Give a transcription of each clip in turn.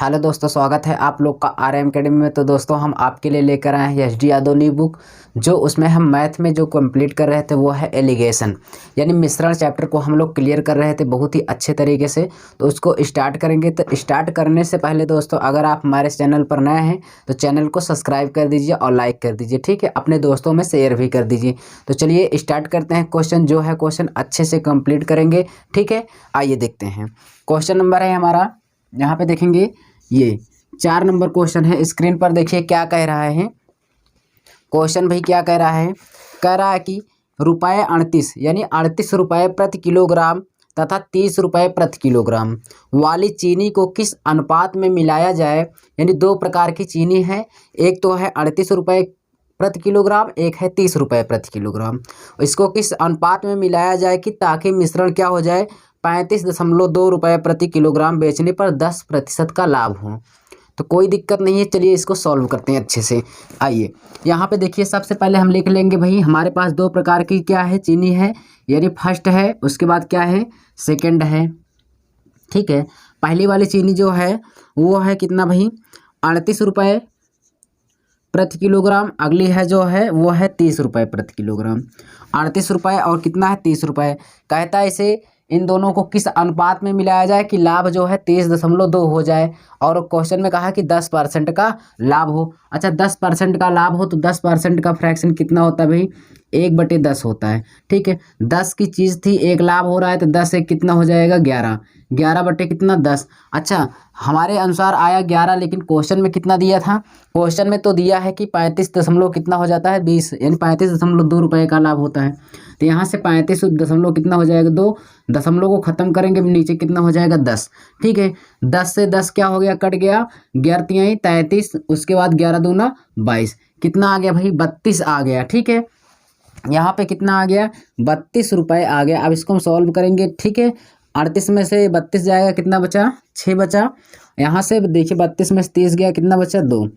Hello दोस्तों, स्वागत है आप लोग का RM अकेडमी में। तो दोस्तों हम आपके लिए लेकर आए हैं SD यादव न्यू बुक। जो उसमें हम मैथ में जो कंप्लीट कर रहे थे वो है एलिगेशन, यानी मिश्रण चैप्टर को हम लोग क्लियर कर रहे थे बहुत ही अच्छे तरीके से। तो उसको स्टार्ट करेंगे। तो स्टार्ट करने से पहले दोस्तों, अगर आप हमारे चैनल पर नए हैं तो चैनल को सब्सक्राइब कर दीजिए और लाइक कर दीजिए, ठीक है। अपने दोस्तों में शेयर भी कर दीजिए। तो चलिए स्टार्ट करते हैं। क्वेश्चन जो है क्वेश्चन अच्छे से कंप्लीट करेंगे, ठीक है। आइए देखते हैं। क्वेश्चन नंबर है हमारा, यहाँ पे देखेंगे ये 4 नंबर क्वेश्चन है। स्क्रीन पर देखिए क्या कह रहा है क्वेश्चन। भाई क्या कह रहा है? कह रहा है कि रुपये 38 यानी 38 रुपये प्रति किलोग्राम तथा 30 रुपये प्रति किलोग्राम वाली चीनी को किस अनुपात में मिलाया जाए। यानी दो प्रकार की चीनी है, एक तो है 38 रुपये प्रति किलोग्राम, एक है 30 रुपये प्रति किलोग्राम। इसको किस अनुपात में मिलाया जाए कि ताकि मिश्रण क्या हो जाए, 35.2 रुपये प्रति किलोग्राम बेचने पर 10% का लाभ हो। तो कोई दिक्कत नहीं है, चलिए इसको सॉल्व करते हैं अच्छे से। आइए यहाँ पे देखिए, सबसे पहले हम लिख लेंगे भाई हमारे पास दो प्रकार की क्या है चीनी है, यानी फर्स्ट है, उसके बाद क्या है सेकंड है, ठीक है। पहली वाली चीनी जो है वो है कितना भाई, 38 रुपये प्रति किलोग्राम। अगली है जो है वो है 30 रुपये प्रति किलोग्राम। 38 रुपये और कितना है 30 रुपये। कहता है इसे इन दोनों को किस अनुपात में मिलाया जाए कि लाभ जो है 23.2 हो जाए। और क्वेश्चन में कहा कि 10% का लाभ हो। अच्छा 10% का लाभ हो तो 10% का फ्रैक्शन कितना होता है भाई, 1/10 होता है, ठीक है। 10 की चीज़ थी, एक लाभ हो रहा है तो 10 एक कितना हो जाएगा 11, 11 बटे कितना 10। अच्छा हमारे अनुसार आया 11, लेकिन क्वेश्चन में कितना दिया था? क्वेश्चन में तो दिया है कि 35 दशमलव कितना हो जाता है 20, यानी 35.2 रुपये का लाभ होता है। तो यहाँ से 35 दशमलव कितना हो जाएगा 2, दशमलव को ख़त्म करेंगे नीचे कितना हो जाएगा 10, ठीक है। 10 से 10 क्या हो गया, कट गया, 11 तिहाई 33, उसके बाद 11 दूना 22, कितना आ गया भाई 32 आ गया, ठीक है। यहाँ पे कितना आ गया 32 रुपये आ गया। अब इसको हम सॉल्व करेंगे, ठीक है। 38 में से 32 जाएगा, कितना बचा 6 बचा। यहाँ से देखिए 32 में से 30 गया, कितना बचा 2।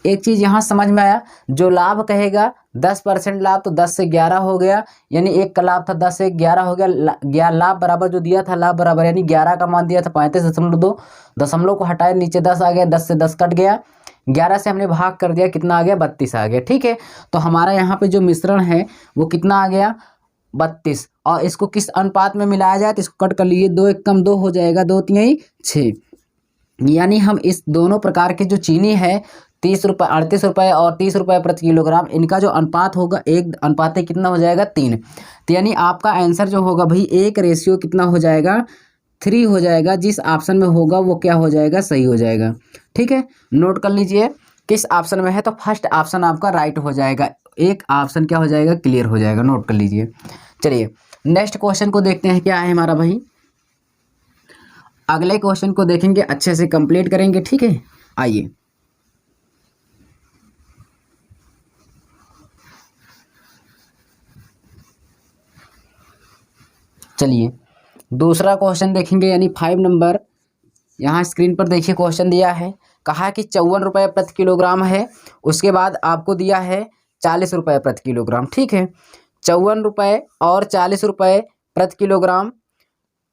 एक चीज़ यहाँ समझ में आया, जो लाभ कहेगा 10% लाभ तो 10 से 11 हो गया, यानी एक का लाभ था 10 से 11 हो गया। लाभ बराबर जो दिया था लाभ बराबर, यानी 11 का मान दिया था 35.2, दशमलव को हटाए नीचे 10 आ गया, 10 से 10 कट गया, 11 से हमने भाग कर दिया, कितना आ गया 32 आ गया, ठीक है। तो हमारा यहाँ पे जो मिश्रण है वो कितना आ गया 32। और इसको किस अनुपात में मिलाया जाए तो इसको कट कर लिए, 2 एक कम 2 हो जाएगा, 2 तिहाई 6। यानी हम इस दोनों प्रकार की जो चीनी है 30 रुपये 38 रुपये और 30 रुपये प्रति किलोग्राम, इनका जो अनुपात होगा एक अनुपात कितना हो जाएगा 3। तो यानी आपका आंसर जो होगा भाई 1 कितना हो जाएगा 3 हो जाएगा। जिस ऑप्शन में होगा वो क्या हो जाएगा, सही हो जाएगा, ठीक है। नोट कर लीजिए किस ऑप्शन में है, तो फर्स्ट ऑप्शन आपका राइट हो जाएगा, एक ऑप्शन क्या हो जाएगा क्लियर हो जाएगा, नोट कर लीजिए। चलिए नेक्स्ट क्वेश्चन को देखते हैं क्या है हमारा भाई। अगले क्वेश्चन को देखेंगे, अच्छे से कंप्लीट करेंगे, ठीक है। आइए चलिए दूसरा क्वेश्चन देखेंगे, यानी 5 नंबर। यहाँ स्क्रीन पर देखिए क्वेश्चन दिया है, कहा कि 54 रुपये प्रति किलोग्राम है, उसके बाद आपको दिया है 40 रुपये प्रति किलोग्राम, ठीक है। 54 रुपये और 40 रुपये प्रति किलोग्राम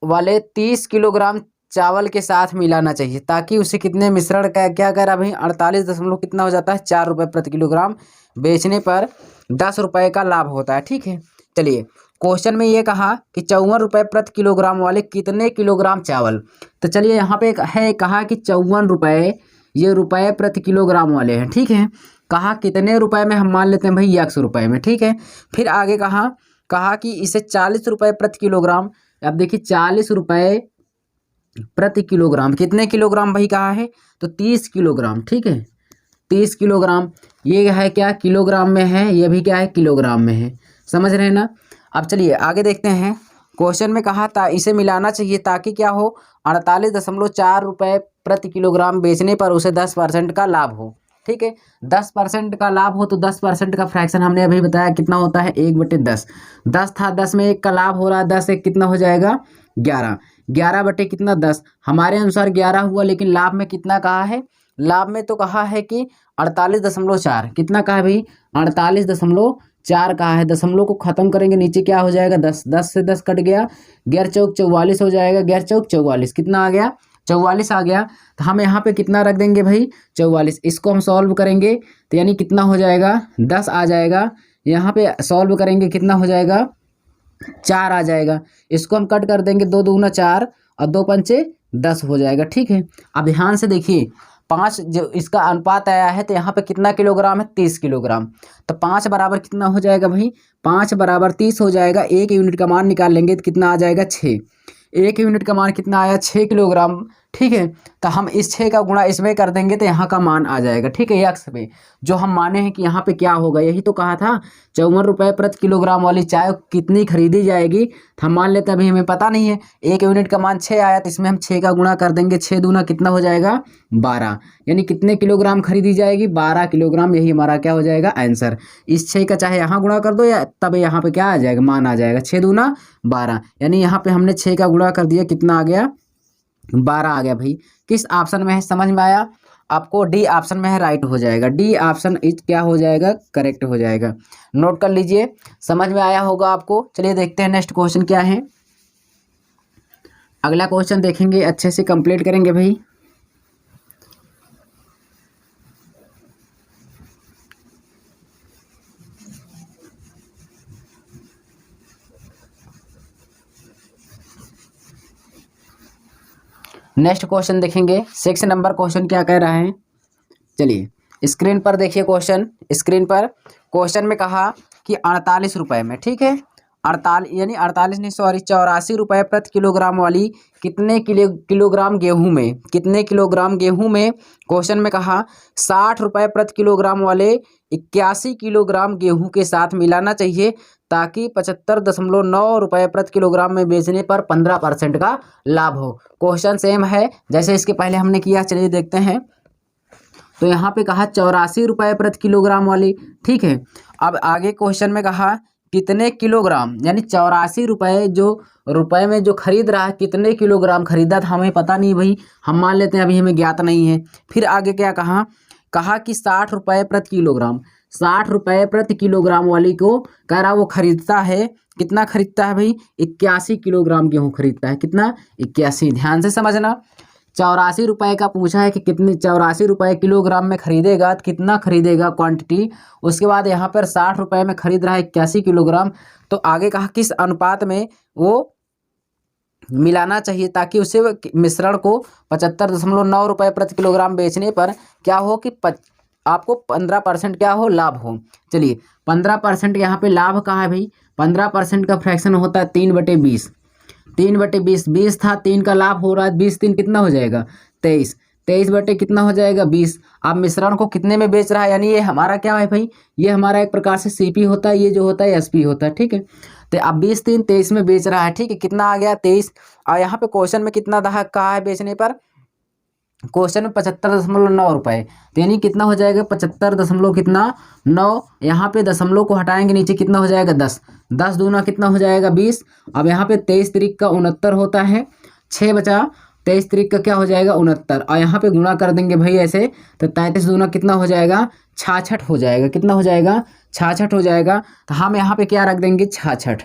वाले 30 किलोग्राम चावल के साथ मिलाना चाहिए, ताकि उसे कितने मिश्रण का क्या कह रहा भाई 48 दशमलव कितना हो जाता है 4 रुपये प्रति किलोग्राम बेचने पर 10 रुपये का लाभ होता है, ठीक है। चलिए क्वेश्चन में ये कहा कि 54 रुपये प्रति किलोग्राम वाले कितने किलोग्राम चावल। तो चलिए यहाँ पे है कहा कि 54 रुपये, ये रुपये प्रति किलोग्राम वाले हैं, ठीक है। कहा कितने रुपए में, हम मान लेते हैं भाई 100 रुपये में, ठीक है। फिर आगे कहा कि इसे 40 रुपये प्रति किलोग्राम। अब देखिए 40 रुपये प्रति किलोग्राम, कितने किलोग्राम भाई कहा है, तो 30 किलोग्राम, ठीक है। 30 किलोग्राम, ये है क्या किलोग्राम में है, ये भी क्या है किलोग्राम में है, समझ रहे हैं ना। अब चलिए आगे देखते हैं। क्वेश्चन में कहा था इसे मिलाना चाहिए ताकि क्या हो, 48.4 रुपये प्रति किलोग्राम बेचने पर उसे 10% का लाभ हो, ठीक है। 10% का लाभ हो तो 10% का फ्रैक्शन हमने अभी बताया कितना होता है 1/10। 10 था, 10 में 1 का लाभ हो रहा है, 10 एक कितना हो जाएगा 11, 11 बटे कितना 10। हमारे अनुसार 11 हुआ, लेकिन लाभ में कितना कहा है, लाभ में तो कहा है कि 48.4, कितना कहा है भाई 48.4 कहा है। दशमलव को खत्म करेंगे नीचे क्या हो जाएगा 10, 10 से 10 कट गया, 11 चौक 44 हो जाएगा, 11 चौक 44 कितना आ गया 44 आ गया, तो हम यहाँ पे कितना रख देंगे भाई 44। इसको हम सॉल्व करेंगे तो यानी कितना हो जाएगा 10 आ जाएगा। यहाँ पे सॉल्व करेंगे कितना हो जाएगा 4 आ जाएगा। इसको हम कट कर देंगे, 2 दूना 4 और 2 पंचे 10 हो जाएगा। ठीक है, अब ध्यान से देखिए 5 जो इसका अनुपात आया है तो यहाँ पे कितना किलोग्राम है 30 किलोग्राम। तो 5 बराबर कितना हो जाएगा भाई 5 बराबर 30 हो जाएगा। 1 यूनिट का मान निकाल लेंगे तो कितना आ जाएगा 6। 1 यूनिट का मान कितना आया 6 किलोग्राम। ठीक है, तो हम इस 6 का गुणा इसमें कर देंगे तो यहाँ का मान आ जाएगा। ठीक है, यक्स में जो हम माने हैं कि यहाँ पे क्या होगा, यही तो कहा था 54 रुपये प्रति किलोग्राम वाली चाय कितनी खरीदी जाएगी। तो हम मान लेते हैं अभी हमें पता नहीं है। 1 यूनिट का मान 6 आया तो इसमें हम 6 का गुणा कर देंगे। 6 दूना कितना हो जाएगा 12, यानी कितने किलोग्राम खरीदी जाएगी 12 किलोग्राम। यही हमारा क्या हो जाएगा आंसर। इस 6 का चाहे यहाँ गुणा कर दो या तब यहाँ पे क्या आ जाएगा मान आ जाएगा 6 दूना 12, यानी यहाँ पे हमने 6 का गुणा कर दिया कितना आ गया 12 आ गया भाई। किस ऑप्शन में है समझ में आया आपको? डी ऑप्शन में है, राइट हो जाएगा। डी ऑप्शन इज क्या हो जाएगा करेक्ट हो जाएगा। नोट कर लीजिए, समझ में आया होगा आपको। चलिए देखते हैं नेक्स्ट क्वेश्चन क्या है। अगला क्वेश्चन देखेंगे, अच्छे से कंप्लीट करेंगे भाई। नेक्स्ट क्वेश्चन देखेंगे, 6 नंबर क्वेश्चन क्या कह रहा है। चलिए स्क्रीन पर देखिए क्वेश्चन। स्क्रीन पर क्वेश्चन में कहा कि 48 रुपये में, ठीक है 48 यानी 48 नहीं सॉरी 84 रुपये प्रति किलोग्राम वाली कितने किलोग्राम गेहूं में, कितने किलोग्राम गेहूं में क्वेश्चन में कहा 60 रुपये प्रति किलोग्राम वाले 81 किलोग्राम गेहूं के साथ मिलाना चाहिए ताकि 75.9 रुपये प्रति किलोग्राम में बेचने पर 15% का लाभ हो। क्वेश्चन सेम है जैसे इसके पहले हमने किया। चलिए देखते हैं। तो यहाँ पे कहा 84 रुपये प्रति किलोग्राम वाली, ठीक है। अब आगे क्वेश्चन में कहा कितने किलोग्राम, यानी 84 रुपये जो रुपए में जो खरीद रहा है कितने किलोग्राम खरीदा था हमें पता नहीं भाई, हम मान लेते हैं अभी हमें ज्ञात नहीं है। फिर आगे क्या कहा, कहा कि 60 रुपये प्रति किलोग्राम, 60 रुपये प्रति किलोग्राम वाली को कह रहा वो खरीदता है, कितना खरीदता है भाई 81 किलोग्राम गेहूँ खरीदता है। कितना 81, ध्यान से समझना। 84 रुपये का पूछा है कि कितने 84 रुपये किलोग्राम में खरीदेगा तो कितना खरीदेगा क्वांटिटी। उसके बाद यहाँ पर 60 रुपये में खरीद रहा है 81 किलोग्राम। तो आगे कहा किस अनुपात में वो मिलाना चाहिए ताकि उसे मिश्रण को 75.9 रुपये प्रति किलोग्राम बेचने पर क्या हो कि आपको 15% क्या हो लाभ हो। चलिए 15% यहाँ पे लाभ कहाँ है भाई, 15% का फ्रैक्शन होता है 3/20, 3/20 20 था, 3 का लाभ हो रहा है 20 3 कितना हो जाएगा 23, 23 बटे कितना हो जाएगा 20। आप मिश्रण को कितने में बेच रहा है, यानी ये हमारा क्या है भाई, ये हमारा एक प्रकार से सीपी होता है, ये जो होता है एसपी होता है, ठीक है। तो अब 20 3 23 में बेच रहा है, ठीक है, कितना आ गया 23। और यहाँ पे क्वेश्चन में कितना कहा है बेचने पर, क्वेश्चन में 75.9 रुपये, तो यानी कितना हो जाएगा 75 दशमलव कितना 9, यहाँ पे दशमलव को हटाएंगे नीचे कितना हो जाएगा 10, 10 दूना कितना हो जाएगा 20। अब यहाँ पे 23 तरीक का 69 होता है, 6 बचा 23 तरीक का क्या हो जाएगा 69, और यहाँ पे गुणा कर देंगे भाई ऐसे, तो 33 दूना कितना हो जाएगा 66 हो जाएगा, कितना हो जाएगा 66 हो जाएगा। तो हम यहाँ पे क्या रख देंगे 66,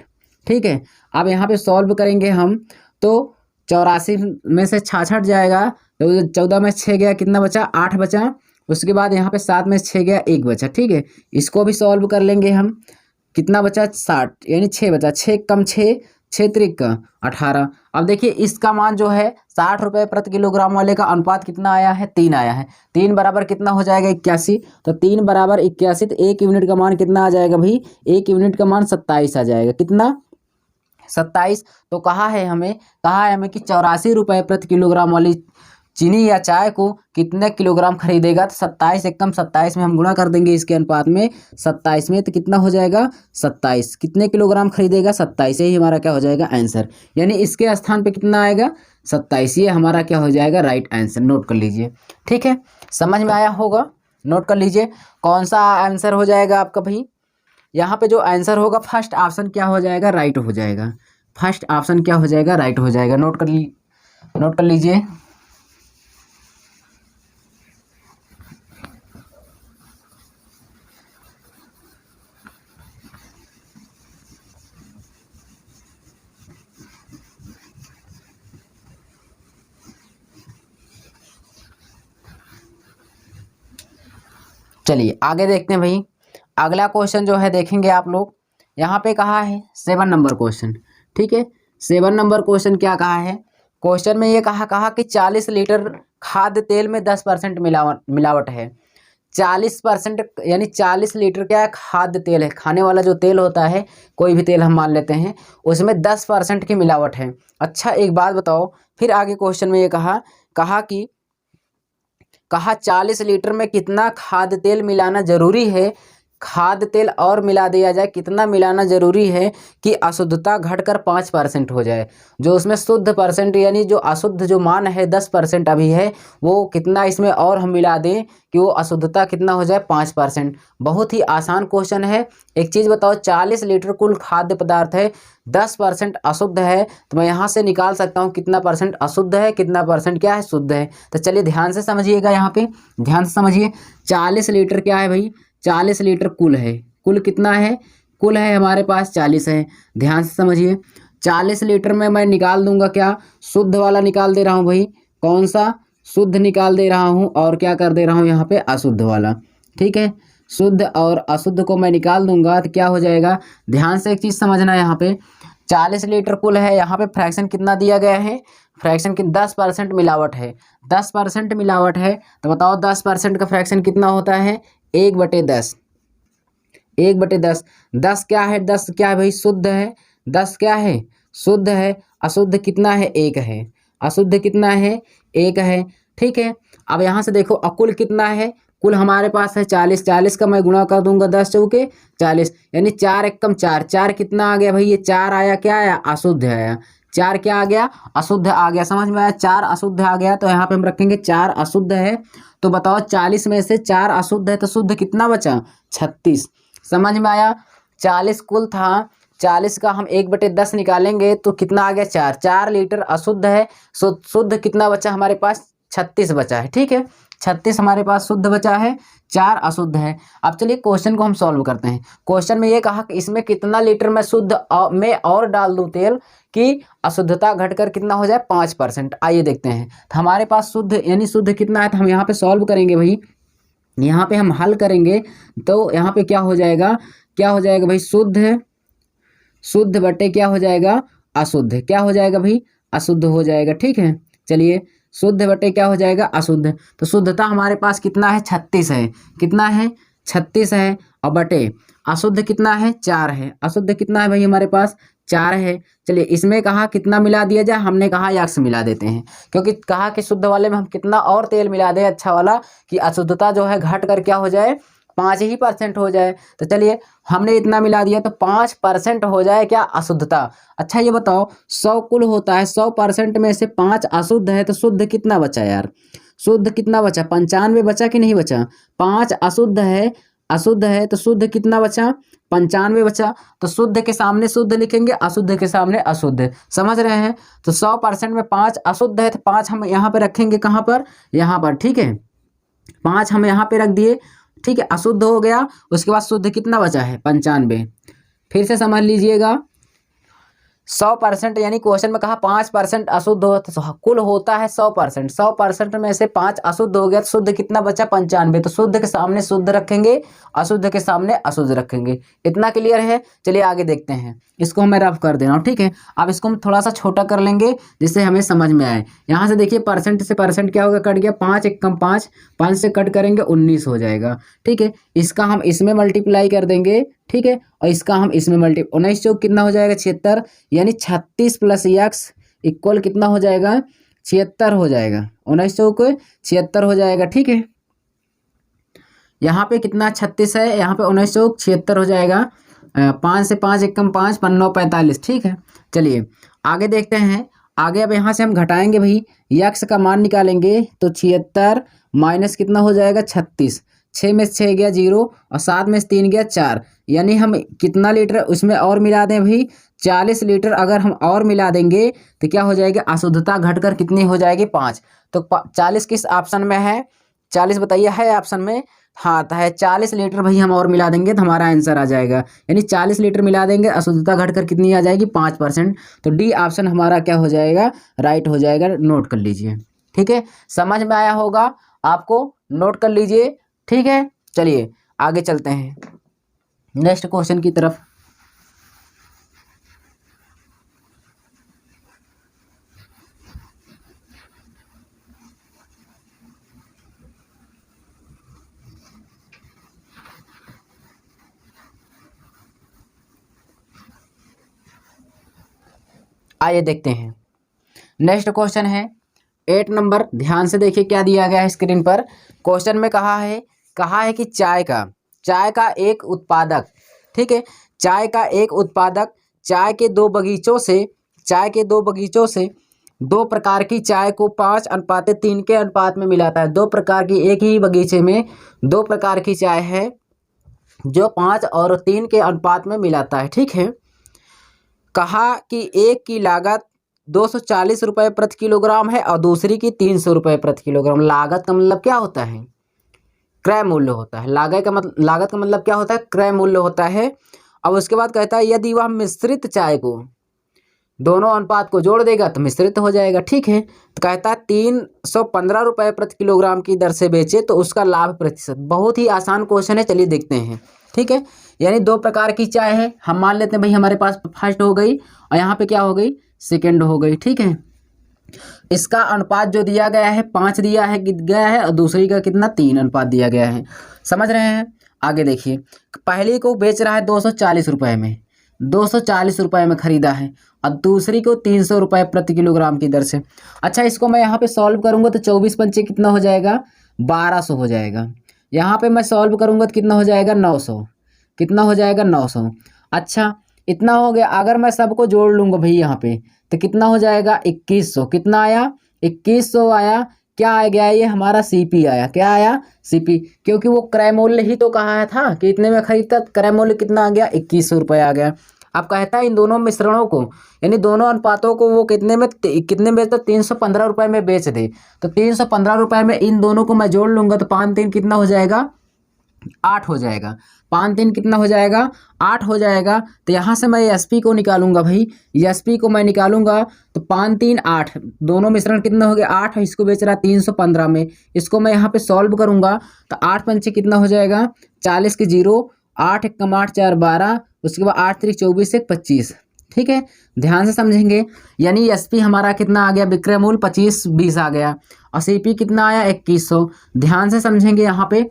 ठीक है। अब यहाँ पे सॉल्व करेंगे हम, तो 84 में से 66 जाएगा तो 14 में 6 गया कितना बचा 8 बचा। उसके बाद यहाँ पे 7 में 6 गया 1 बचा, ठीक है। इसको भी सॉल्व कर लेंगे हम, कितना बचा 60, यानी 6 बचा, 6 कम 6 6 त्रिक का 18। अब देखिए इसका मान जो है 60 रुपये प्रति किलोग्राम वाले का अनुपात कितना आया है 3 आया है, 3 बराबर कितना हो जाएगा 81। तो 3 बराबर 81, तो 1 यूनिट का मान कितना आ जाएगा भाई, 1 यूनिट का मान 27 आ जाएगा, कितना 27। तो कहा है हमें कि 84 रुपये प्रति किलोग्राम वाली चीनी या चाय को कितने किलोग्राम खरीदेगा, तो 27 एकदम 27 में हम गुणा कर देंगे इसके अनुपात में 27 में, तो कितना हो जाएगा 27, कितने किलोग्राम खरीदेगा 27, यही हमारा क्या हो जाएगा आंसर। यानी इसके स्थान पे कितना आएगा 27, ये हमारा क्या हो जाएगा राइट आंसर। नोट कर लीजिए, ठीक है, समझ में आया होगा। नोट कर लीजिए कौन सा आंसर हो जाएगा आपका भाई, यहाँ पे जो आंसर होगा फर्स्ट ऑप्शन क्या हो जाएगा राइट हो जाएगा, फर्स्ट ऑप्शन क्या हो जाएगा राइट हो जाएगा। नोट कर लीजिए। चलिए आगे देखते हैं भाई। अगला क्वेश्चन जो है देखेंगे आप लोग, यहाँ पे कहा है 7 नंबर क्वेश्चन। ठीक है, 7 नंबर क्वेश्चन क्या कहा है, क्वेश्चन में ये कहा कि 40 लीटर खाद्य तेल में 10% मिलावट है। 40% यानी 40 लीटर क्या है, खाद्य तेल है, खाने वाला जो तेल होता है, कोई भी तेल हम मान लेते हैं, उसमें 10% की मिलावट है। अच्छा एक बात बताओ, फिर आगे क्वेश्चन में ये कहा 40 लीटर में कितना खाद्य तेल मिलाना जरूरी है, खाद्य तेल और मिला दिया जाए, कितना मिलाना जरूरी है कि अशुद्धता घटकर 5% हो जाए। जो उसमें शुद्ध परसेंट यानी जो अशुद्ध जो मान है 10% अभी है, वो कितना इसमें और हम मिला दें कि वो अशुद्धता कितना हो जाए, 5%। बहुत ही आसान क्वेश्चन है। एक चीज़ बताओ, 40 लीटर कुल खाद्य पदार्थ है, 10% अशुद्ध है, तो मैं यहाँ से निकाल सकता हूँ कितना परसेंट अशुद्ध है, कितना परसेंट क्या है, शुद्ध है। तो चलिए ध्यान से समझिएगा, यहाँ पे ध्यान से समझिए। 40 लीटर क्या है भाई, 40 लीटर कुल है, कुल कितना है, कुल है हमारे पास 40 है। ध्यान से समझिए, 40 लीटर में मैं निकाल दूंगा क्या, शुद्ध वाला निकाल दे रहा हूँ भाई, कौन सा, शुद्ध निकाल दे रहा हूँ, और क्या कर दे रहा हूँ यहाँ पे, अशुद्ध वाला। ठीक है, शुद्ध और अशुद्ध को मैं निकाल दूंगा तो क्या हो जाएगा, ध्यान से एक चीज़ समझना, यहाँ पे 40 लीटर कुल है, यहाँ पे फ्रैक्शन कितना दिया गया है, फ्रैक्शन की 10% मिलावट है, 10% मिलावट है। तो बताओ 10% का फ्रैक्शन कितना होता है, 1/10, 1/10। 10 क्या है, 10 क्या है भाई, शुद्ध है, 10 क्या है, शुद्ध है। अशुद्ध कितना है, 1 है, अशुद्ध कितना है, 1 है। ठीक है, अब यहाँ से देखो अकुल कितना है, कुल हमारे पास है 40, 40 का मैं गुणा कर दूंगा 10 चौके 40, यानी 4 एकम 4, 4 कितना आ गया भाई, ये 4 आया, क्या आया, अशुद्ध आया, 4 क्या आ गया, अशुद्ध आ गया। समझ में आया, 4 अशुद्ध आ गया, तो यहाँ पे हम रखेंगे 4 अशुद्ध है। तो बताओ 40 में से 4 अशुद्ध है, तो शुद्ध कितना बचा, 36। समझ में आया, 40 कुल था, 40 का हम 1/10 निकालेंगे तो कितना आ गया, 4, 4 लीटर अशुद्ध है, शुद्ध कितना बचा हमारे पास, 36 बचा है। ठीक है, 36 हमारे पास शुद्ध बचा है, 4 अशुद्ध है। अब चलिए क्वेश्चन को हम सॉल्व करते हैं। क्वेश्चन में ये कहा कि इसमें कितना लीटर में शुद्ध में और डाल दूं तेल कि अशुद्धता घटकर कितना हो जाए, 5%। आइए देखते हैं, तो हमारे पास शुद्ध यानी शुद्ध कितना है, तो हम यहाँ पे सॉल्व करेंगे भाई, यहाँ पे हम हल करेंगे तो यहाँ पे क्या हो जाएगा, क्या हो जाएगा भाई, शुद्ध, शुद्ध बटे क्या हो जाएगा, अशुद्ध, क्या हो जाएगा भाई, अशुद्ध हो जाएगा। ठीक है, चलिए शुद्ध बटे क्या हो जाएगा, अशुद्ध। तो शुद्धता हमारे पास कितना है, 36 है, कितना है, 36 है, और बटे अशुद्ध कितना है, 4 है, अशुद्ध कितना है भाई हमारे पास, 4 है। चलिए इसमें कहा कितना मिला दिया जाए, हमने कहा यक्स मिला देते हैं, क्योंकि कहा कि शुद्ध वाले में हम कितना और तेल मिला दें अच्छा वाला कि अशुद्धता जो है घट कर क्या हो जाए, 5% हो जाए। तो चलिए हमने इतना मिला दिया, तो 5% हो जाए क्या, अशुद्धता। अच्छा ये बताओ, 100 कुल होता है, 100% में से 5 अशुद्ध है, तो शुद्ध कितना बचा यार, शुद्ध कितना बचा, 95 बचा कि नहीं बचा, 5 अशुद्ध है, अशुद्ध है, तो शुद्ध कितना बचा, 95 बचा। तो शुद्ध के सामने शुद्ध लिखेंगे, अशुद्ध के सामने अशुद्ध, समझ रहे हैं। तो 100% में 5 अशुद्ध है, तो 5 हम यहाँ पे रखेंगे, कहाँ पर, यहाँ पर। ठीक है, 5 हम यहाँ पे रख दिए। ठीक है, अशुद्ध हो गया, उसके बाद शुद्ध कितना बचा है, 95। फिर से समझ लीजिएगा, 100% यानी क्वेश्चन में कहा 5% अशुद्ध हो, तो कुल होता है 100%, 100% में से 5 अशुद्ध हो गया, तो शुद्ध कितना बचा, 95। तो शुद्ध के सामने शुद्ध रखेंगे, अशुद्ध के सामने अशुद्ध रखेंगे। इतना क्लियर है। चलिए आगे देखते हैं, इसको मैं रफ कर दे रहा हूँ। ठीक है, अब इसको हम थोड़ा सा छोटा कर लेंगे जिससे हमें समझ में आए। यहाँ से देखिए परसेंट से परसेंट क्या होगा, कट गया, 5 एकम 5, 5 से कट करेंगे 19 हो जाएगा। ठीक है, इसका हम इसमें मल्टीप्लाई कर देंगे। ठीक है, और इसका हम इसमें 19 चौक कितना हो जाएगा, 76, यानी 36 प्लस यक्स इक्वल कितना हो जाएगा, 76 हो जाएगा, 19 चौक 76 हो जाएगा। ठीक है, यहाँ पे कितना 36 है, यहाँ पे 19 चौक 76 हो जाएगा। 5 से 5 एकम 5, 5 45। ठीक है, चलिए आगे देखते हैं। आगे अब यहाँ से हम घटाएंगे भाई, यक्स का मान निकालेंगे, तो 76 माइनस कितना हो जाएगा, 36, 6 में 6 गया 0, और 7 में 3 गया 4, यानी हम कितना लीटर उसमें और मिला दें भाई, 40 लीटर अगर हम और मिला देंगे तो क्या हो जाएगी, अशुद्धता घटकर कितनी हो जाएगी, 5। तो 40 किस ऑप्शन में है, 40 बताइए, है ऑप्शन में, हाँ तो है, 40 लीटर भाई हम और मिला देंगे तो हमारा आंसर आ जाएगा, यानी 40 लीटर मिला देंगे, अशुद्धता घटकर कितनी आ जाएगी, 5%। तो डी ऑप्शन हमारा क्या हो जाएगा, राइट हो जाएगा। नोट कर लीजिए। ठीक है, समझ में आया होगा आपको, नोट कर लीजिए। ठीक है, चलिए आगे चलते हैं नेक्स्ट क्वेश्चन की तरफ। आइए देखते हैं नेक्स्ट क्वेश्चन है 8 नंबर। ध्यान से देखिए क्या दिया गया है स्क्रीन पर। क्वेश्चन में कहा है कि चाय का एक उत्पादक, ठीक है, चाय का एक उत्पादक चाय के दो बगीचों से दो प्रकार की चाय को 5:3 के अनुपात में मिलाता है। दो प्रकार की, एक ही बगीचे में दो प्रकार की चाय है जो 5 और 3 के अनुपात में मिलाता है, ठीक है। कहा कि एक की लागत 240 रुपये प्रति किलोग्राम है और दूसरी की 300 रुपये प्रति किलोग्राम। लागत का मतलब क्या होता है? क्रय मूल्य होता है। लागत का मतलब क्या होता है? क्रय मूल्य होता है। अब उसके बाद कहता है यदि वह मिश्रित चाय को दोनों अनुपात को जोड़ देगा तो मिश्रित हो जाएगा, ठीक है। तो कहता है 315 रुपये प्रति किलोग्राम की दर से बेचे तो उसका लाभ प्रतिशत। बहुत ही आसान क्वेश्चन है, चलिए देखते हैं, ठीक है। यानी दो प्रकार की चाय है, हम मान लेते हैं भाई हमारे पास फर्स्ट हो गई और यहाँ पे क्या हो गई, सेकंड हो गई, ठीक है। इसका अनुपात जो दिया गया है 5 दिया है गया है और दूसरी का कितना 3 अनुपात दिया गया है। समझ रहे हैं? आगे देखिए, पहली को बेच रहा है 240 रुपये में, 240 रुपये में खरीदा है और दूसरी को 300 रुपये प्रति किलोग्राम की दर से। अच्छा, इसको मैं यहाँ पे सॉल्व करूँगा तो 24 पंचे कितना हो जाएगा, 1200 हो जाएगा। यहाँ पे मैं सॉल्व करूँगा तो कितना हो जाएगा, 900। कितना हो जाएगा, 900। अच्छा, इतना हो गया। अगर मैं सबको जोड़ लूँगा भाई यहाँ पे तो कितना हो जाएगा, 2100। कितना आया, 2100 आया। क्या आ गया, ये हमारा सीपी आया। क्या आया, सीपी, क्योंकि वो क्रय मूल्य ही तो कहा था कि इतने में खरीदता। क्रय मूल्य कितना आ गया, 2100 रुपये आ गया। अब कहता है इन दोनों मिश्रणों को, यानी दोनों अनुपातों को वो कितने में बेचता, 315 रुपये में बेच दे। तो 315 रुपये में इन दोनों को मैं जोड़ लूँगा तो 5 3 कितना हो जाएगा, 8 हो जाएगा। 5 3 कितना हो जाएगा, 8 हो जाएगा। तो यहाँ से मैं एसपी को निकालूंगा भाई, एसपी को मैं निकालूंगा तो 5 3 8, दोनों मिश्रण कितना हो गया, 8। इसको बेच रहा 315 में, इसको मैं यहाँ पे सॉल्व करूंगा तो 8 पंचे कितना हो जाएगा, 40 के 0, 8 1 कम 8 4 12, उसके बाद 8 3 24 1 25, ठीक है। ध्यान से समझेंगे, यानी एसपी हमारा कितना आ गया, विक्रय मूल्य 25-20 आ गया और सीपी कितना आया, 2100। ध्यान से समझेंगे, यहाँ पे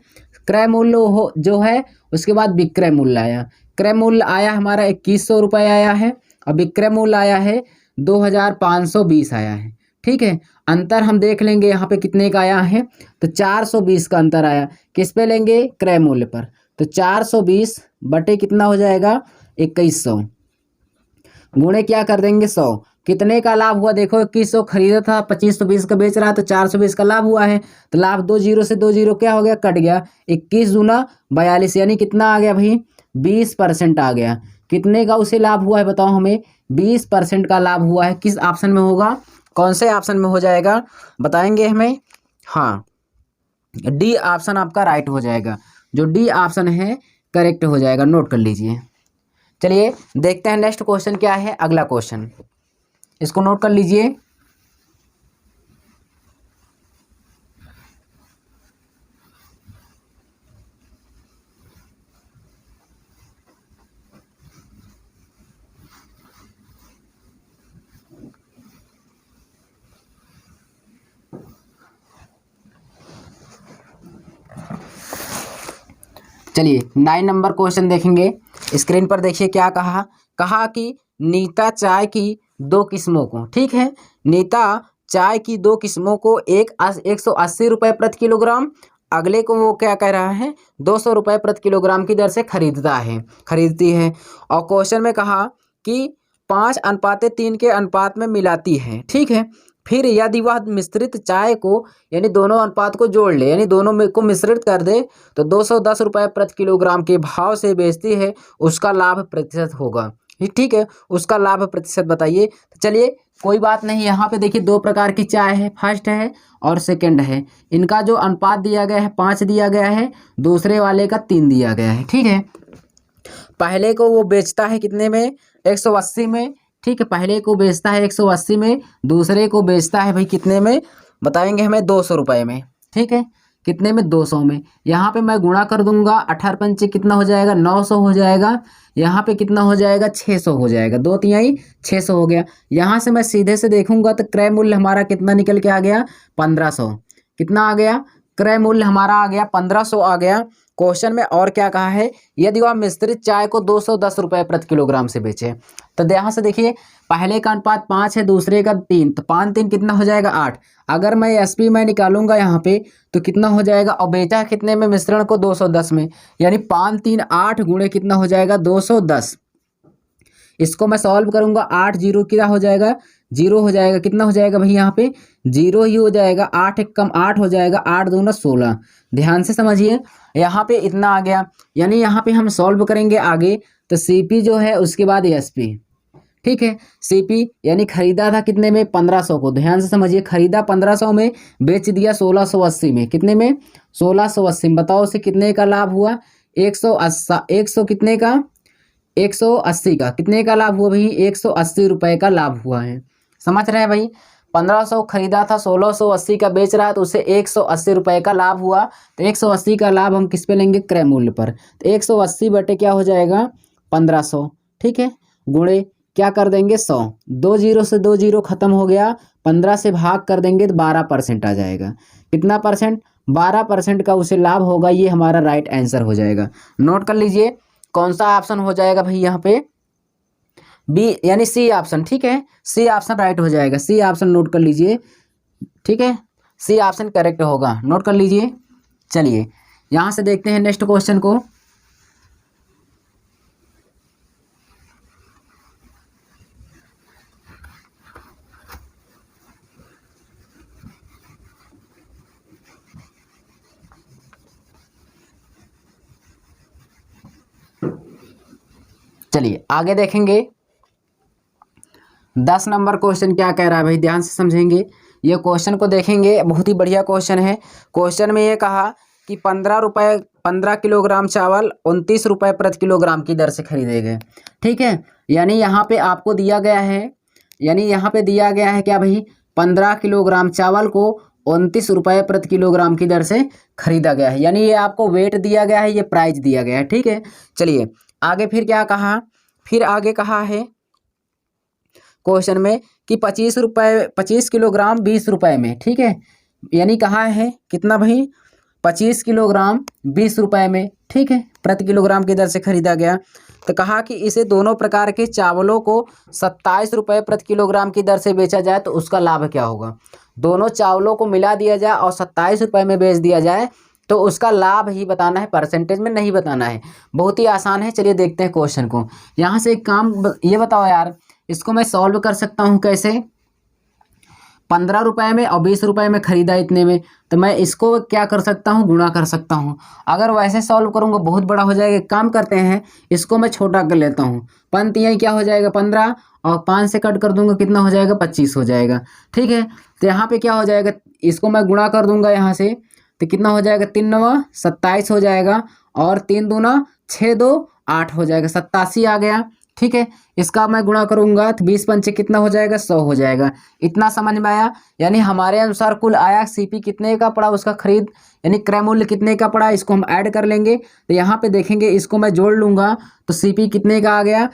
क्रय मूल्य हो जो है उसके बाद विक्रय मूल्य आया। क्रय मूल्य आया हमारा 2100 रुपये आया है और विक्रय मूल्य आया है 2520 आया है, ठीक है। अंतर हम देख लेंगे यहाँ पे कितने का आया है, तो 420 का अंतर आया। किस पे लेंगे, क्रय मूल्य पर। तो 420 बटे कितना हो जाएगा, 2100, गुणे क्या कर देंगे 100। कितने का लाभ हुआ, देखो 2100 खरीदा था, 2520 का बेच रहा है तो 420 का लाभ हुआ है। तो लाभ 2 0 से 2 0 क्या हो गया, कट गया। 21 दूना 42, यानी कितना आ गया भाई, 20% आ गया। कितने का उसे लाभ हुआ है बताओ हमें, 20% का लाभ हुआ है। किस ऑप्शन में होगा, कौन से ऑप्शन में हो जाएगा, बताएंगे हमें। हाँ, डी ऑप्शन आपका राइट हो जाएगा। जो डी ऑप्शन है करेक्ट हो जाएगा, नोट कर लीजिए। चलिए देखते हैं नेक्स्ट क्वेश्चन क्या है। अगला क्वेश्चन इसको नोट कर लीजिए। चलिए 9 नंबर क्वेश्चन देखेंगे। स्क्रीन पर देखिए क्या कहा कि नीता चाय की 2 किस्मों को, ठीक है, नीता चाय की 2 किस्मों को 180 रुपये प्रति किलोग्राम, अगले को वो क्या कह रहा है, 200 रुपये प्रति किलोग्राम की दर से खरीदती है। और क्वेश्चन में कहा कि 5:3 के अनुपात में मिलाती है, ठीक है। फिर यदि वह मिश्रित चाय को, यानी दोनों अनुपात को जोड़ ले, यानी दोनों में को मिश्रित कर दे तो 210 रुपये प्रति किलोग्राम के भाव से बेचती है, उसका लाभ प्रतिशत होगा, ठीक है। उसका लाभ प्रतिशत बताइए। तो चलिए कोई बात नहीं, यहाँ पे देखिए 2 प्रकार की चाय है, फर्स्ट है और सेकंड है। इनका जो अनुपात दिया गया है 5 दिया गया है, दूसरे वाले का 3 दिया गया है, ठीक है। पहले को वो बेचता है कितने में, 180 में, ठीक है। पहले को बेचता है 180 में, दूसरे को बेचता है भाई कितने में, बताएंगे हमें 200 रुपये में, ठीक है। कितने में 200 में। यहाँ पे मैं गुणा कर दूंगा 18 पंचे कितना हो जाएगा 900 हो जाएगा। यहाँ पे कितना हो जाएगा 600 हो जाएगा, 2 तिहाई 600 हो गया। यहाँ से मैं सीधे से देखूंगा तो क्रय मूल्य हमारा कितना निकल के आ गया 1500। कितना आ गया क्रय मूल्य हमारा आ गया 1500 आ गया। क्वेश्चन में और क्या कहा है, यदि वह मिश्रित चाय को 210 रुपये प्रति किलोग्राम से बेचे। तो यहाँ से देखिए पहले का अनुपात 5 है, दूसरे का 3, तो 5 3 कितना हो जाएगा 8। अगर मैं एसपी मैं निकालूंगा यहाँ पे तो कितना हो जाएगा, और बेचा कितने में मिश्रण को 210 में, यानी 5 3 8 गुणे कितना हो जाएगा 210। इसको मैं सॉल्व करूंगा 8 जीरो क्या हो जाएगा 0 हो जाएगा, कितना हो जाएगा भाई यहाँ पे 0 ही हो जाएगा, 8 एक कम 8 हो जाएगा, 8 दूना 16। ध्यान से समझिए यहाँ पे इतना आ गया, यानी यहाँ पे हम सॉल्व करेंगे आगे तो सीपी जो है उसके बाद एसपी। ठीक है, सीपी यानी खरीदा था कितने में 1500 को, ध्यान से समझिए खरीदा 1500 में, बेच दिया 1680 में, कितने में 1680 में। बताओ उसे कितने का लाभ हुआ 180 कितने का 180 का, कितने का लाभ हुआ भाई 180 रुपए का लाभ हुआ है। समझ रहे हैं भाई, 1500 खरीदा था 1680 का बेच रहा है तो उसे 180 रुपए का लाभ हुआ। तो 180 का लाभ हम किस पे लेंगे क्रय मूल्य पर, तो 180 बटे क्या हो जाएगा 1500। ठीक है, गुणे क्या कर देंगे 100, 2 जीरो से 2 जीरो खत्म हो गया, 15 से भाग कर देंगे तो 12% आ जाएगा। कितना परसेंट 12% का उसे लाभ होगा, ये हमारा राइट आंसर हो जाएगा। नोट कर लीजिए कौन सा ऑप्शन हो जाएगा भाई यहाँ पे बी यानी सी ऑप्शन। ठीक है, सी ऑप्शन राइट हो जाएगा, सी ऑप्शन नोट कर लीजिए। ठीक है, सी ऑप्शन करेक्ट होगा, नोट कर लीजिए। चलिए यहाँ से देखते हैं नेक्स्ट क्वेश्चन को। चलिए आगे देखेंगे 10 नंबर क्वेश्चन क्या कह रहा है भाई, ध्यान से समझेंगे ये क्वेश्चन को देखेंगे, बहुत ही बढ़िया क्वेश्चन है। क्वेश्चन में ये कहा कि 15 किलोग्राम चावल 29 रुपये प्रति किलोग्राम की दर से खरीदे गए। ठीक है, यानी यहाँ पे आपको दिया गया है, यानी यहाँ पे दिया गया है क्या भाई 15 किलोग्राम चावल को 29 रुपये प्रति किलोग्राम की दर से खरीदा गया है, यानी ये आपको वेट दिया गया है, ये प्राइस दिया गया है। ठीक है, चलिए आगे फिर क्या कहा, फिर आगे कहा है क्वेश्चन में कि 25 किलोग्राम 20 रुपए में। ठीक है, यानी कहा है कितना भाई 25 किलोग्राम 20 रुपए में। ठीक है, प्रति किलोग्राम की दर से खरीदा गया। तो कहा कि इसे दोनों प्रकार के चावलों को 27 रुपये प्रति किलोग्राम की दर से बेचा जाए तो उसका लाभ क्या होगा। दोनों चावलों को मिला दिया जाए और 27 रुपये में बेच दिया जाए तो उसका लाभ ही बताना है, परसेंटेज में नहीं बताना है। बहुत ही आसान है, चलिए देखते हैं क्वेश्चन को। यहाँ से एक काम ये बताओ यार, इसको मैं सॉल्व कर सकता हूँ कैसे, 15 रुपये में और 20 रुपये में खरीदा इतने में, तो मैं इसको क्या कर सकता हूँ गुणा कर सकता हूँ। अगर वैसे सॉल्व करूँगा बहुत बड़ा हो जाएगा, काम करते हैं इसको मैं छोटा कर लेता हूँ। 5 तिहाई क्या हो जाएगा 15 और 5 से कट कर दूंगा कितना हो जाएगा 25 हो जाएगा। ठीक है, तो यहाँ पे क्या हो जाएगा, इसको मैं गुणा कर दूंगा यहाँ से तो कितना हो जाएगा 3 9 27 हो जाएगा, और 3 दूना 6 2 8 हो जाएगा, 87 आ गया। ठीक है, इसका मैं गुणा करूंगा तो 20 पंचे कितना हो जाएगा 100 हो जाएगा। इतना समझ में आया, यानी हमारे अनुसार कुल आया सीपी कितने का पड़ा, उसका खरीद यानी क्रय मूल्य कितने का पड़ा, इसको हम ऐड कर लेंगे। तो यहाँ पे देखेंगे इसको मैं जोड़ लूंगा तो सीपी कितने का आ गया